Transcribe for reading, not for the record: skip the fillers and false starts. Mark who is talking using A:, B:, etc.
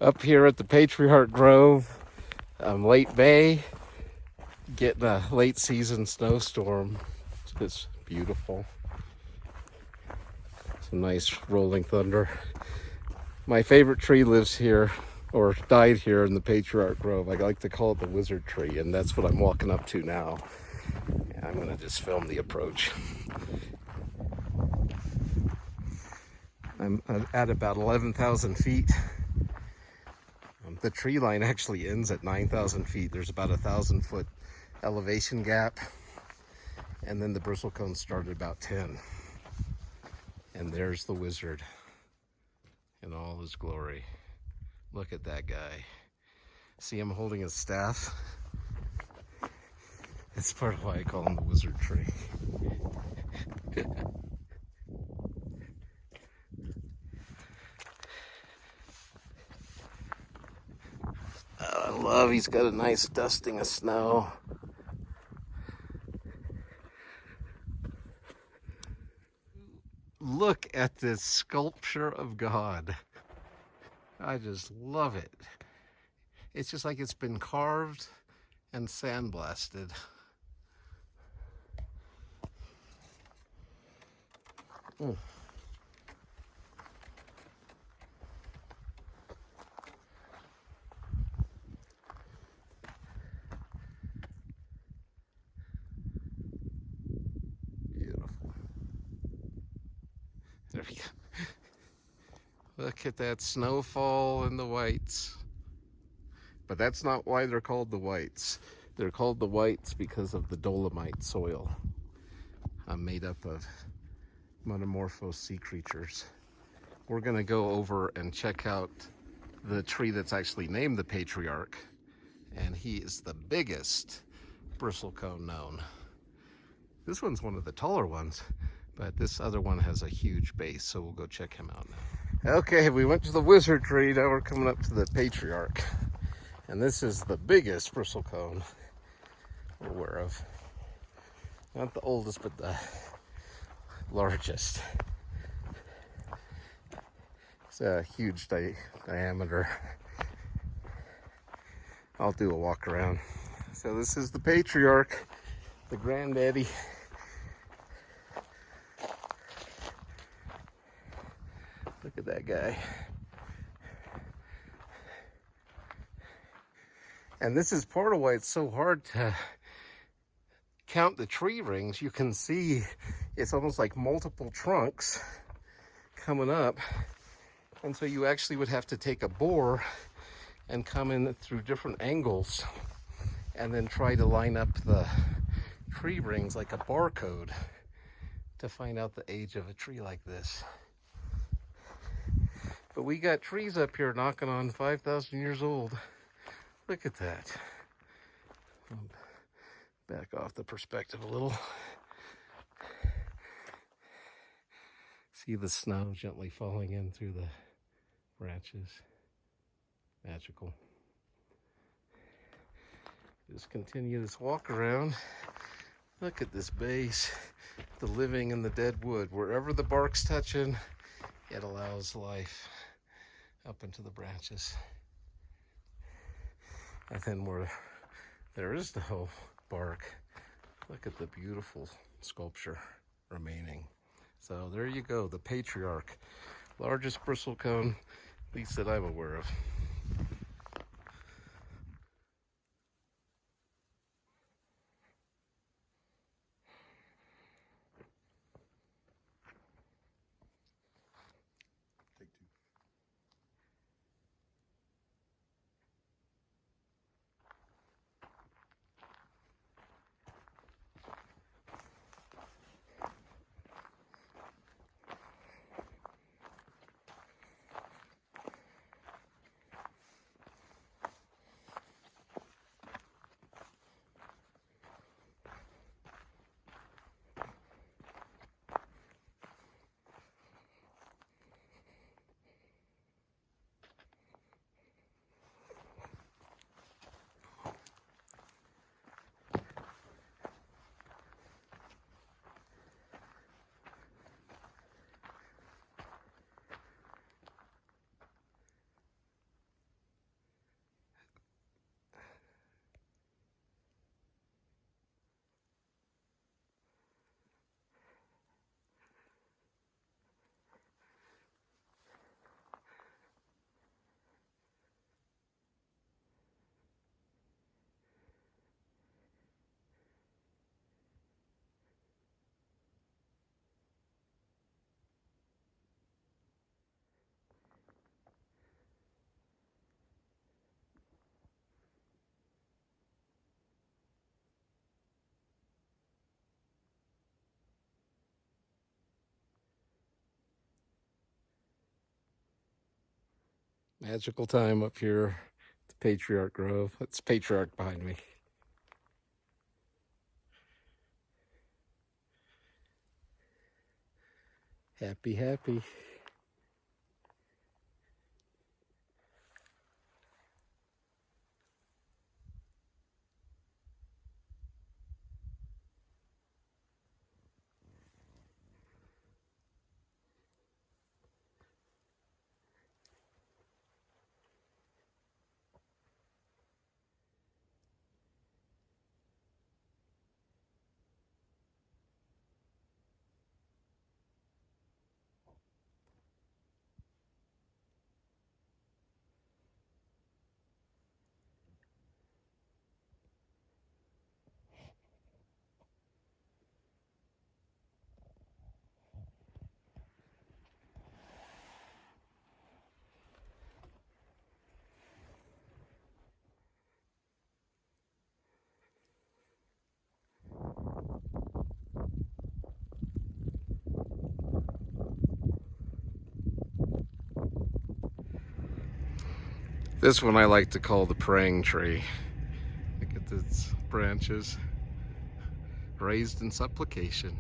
A: Up here at the Patriarch Grove, late May, getting a late season snowstorm. It's beautiful. Some nice rolling thunder. My favorite tree lives here, or died here in the Patriarch Grove. I like to call it the wizard tree, and that's what I'm walking up to now. And I'm gonna just film the approach. I'm at about 11,000 feet. The tree line actually ends at 9,000 feet. There's about 1,000-foot elevation gap. And then the bristlecones start at about 10. And there's the wizard in all his glory. Look at that guy. See him holding his staff? That's part of why I call him the wizard tree. I love he's got a nice dusting of snow. Look at this sculpture of God. I just love it. It's just like it's been carved and sandblasted. Beautiful. There we go. Look at that snowfall in the whites. But that's not why they're called the whites. They're called the whites because of the dolomite soil. Made up of metamorphosed sea creatures. We're gonna go over and check out the tree that's actually named the Patriarch. And he is the biggest bristlecone known. This one's one of the taller ones, but this other one has a huge base, so we'll go check him out now. Okay, we went to the wizard tree, now we're coming up to the Patriarch. And this is the biggest bristlecone we're aware of. Not the oldest, but the largest. It's a huge diameter. I'll do a walk around. So this is the Patriarch, the granddaddy. Look at that guy. And this is part of why it's so hard to count the tree rings. You can see it's almost like multiple trunks coming up. And so you actually would have to take a bore and come in through different angles and then try to line up the tree rings like a barcode to find out the age of a tree like this. But we got trees up here knocking on 5,000 years old. Look at that. Back off the perspective a little. See the snow gently falling in through the branches. Magical. Just continue this walk around. Look at this base. The living and the dead wood. Wherever the bark's touching, it allows life up into the branches. And then where there is no bark, look at the beautiful sculpture remaining. So there you go, the Patriarch, largest bristlecone, at least that I'm aware of. Magical time up here at the Patriarch Grove. That's Patriarch behind me. Happy, happy. This one I like to call the praying tree. Look at its branches raised in supplication.